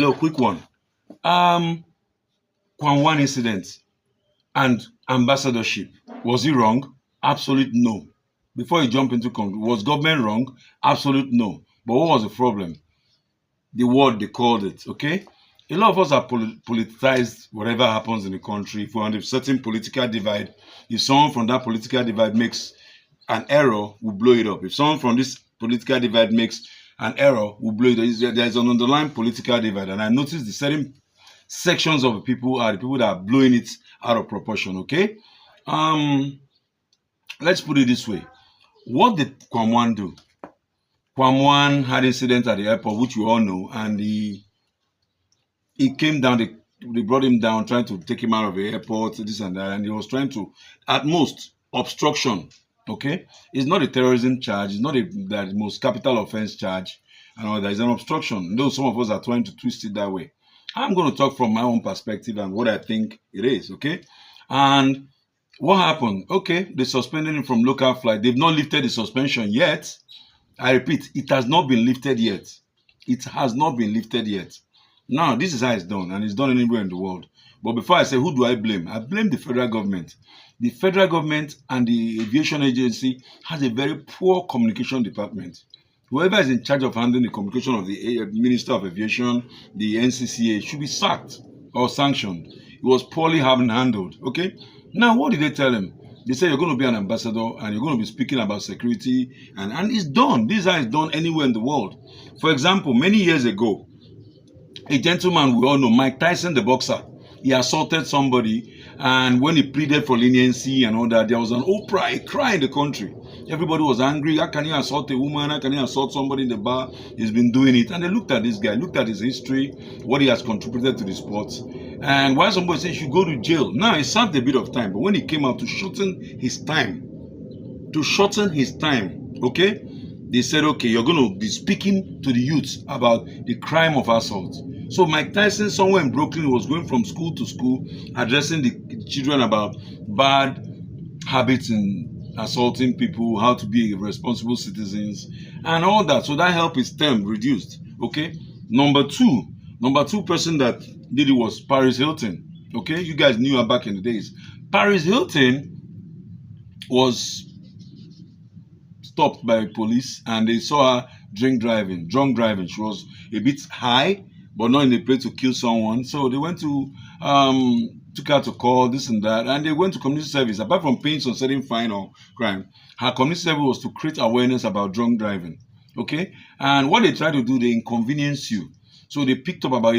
Look, quick one. KWAM incident and ambassadorship. Was it wrong? Absolute no. Before you jump into was government wrong? Absolute no. But what was the problem? The word they called it, okay? A lot of us are politicized whatever happens in the country. If we're on a certain political divide, if someone from that political divide makes an error, we'll blow it up. If someone from this political divide makes an error, we'll blow it up. There's an underlying political divide, and I noticed the certain sections of the people are the people that are blowing it out of proportion, okay? Let's put it this way. What did KWAM do? KWAM had incident at the airport, which we all know, and he came down, they brought him down, trying to take him out of the airport, this and that, and he was trying to, at most, obstruction, okay? It's not a terrorism charge, it's not the most capital offense charge, and all that. It's an obstruction, though some of us are trying to twist it that way. I'm going to talk from my own perspective and what I think it is, okay? And what happened? Okay, they suspended him from local flight. They've not lifted the suspension yet. I repeat, it has not been lifted yet. It has not been lifted yet. Now, this is how it's done, and it's done anywhere in the world. But before I say, who do I blame? I blame the federal government. The federal government and the aviation agency has a very poor communication department. Whoever is in charge of handling the communication of the Minister of Aviation, the NCCA, should be sacked or sanctioned. It was poorly handled, okay? Now, what did they tell him? They said you're going to be an ambassador and you're going to be speaking about security, and it's done. This is how it's done anywhere in the world. For example, many years ago, a gentleman we all know, Mike Tyson, the boxer, he assaulted somebody, and when he pleaded for leniency and all that, there was an outcry, a cry in the country. Everybody was angry. How can you assault a woman? How can you assault somebody in the bar? He's been doing it. And they looked at this guy, looked at his history, what he has contributed to the sport. And why somebody said he should go to jail. Now, he served a bit of time, but when he came out to shorten his time, okay, they said, okay, you're going to be speaking to the youth about the crime of assault. So Mike Tyson, somewhere in Brooklyn, was going from school to school, addressing the children about bad habits in assaulting people, how to be responsible citizens, and all that. So that helped his term reduced. Okay. Number two person that did it was Paris Hilton. Okay, you guys knew her back in the days. Paris Hilton was stopped by police, and they saw her drunk driving. She was a bit high, but not in a place to kill someone. So they went to took her to court, this and that, and they went to community service. Apart from paying some certain fine or crime, her community service was to create awareness about drunk driving. Okay, and what they try to do, they inconvenience you. So they picked up about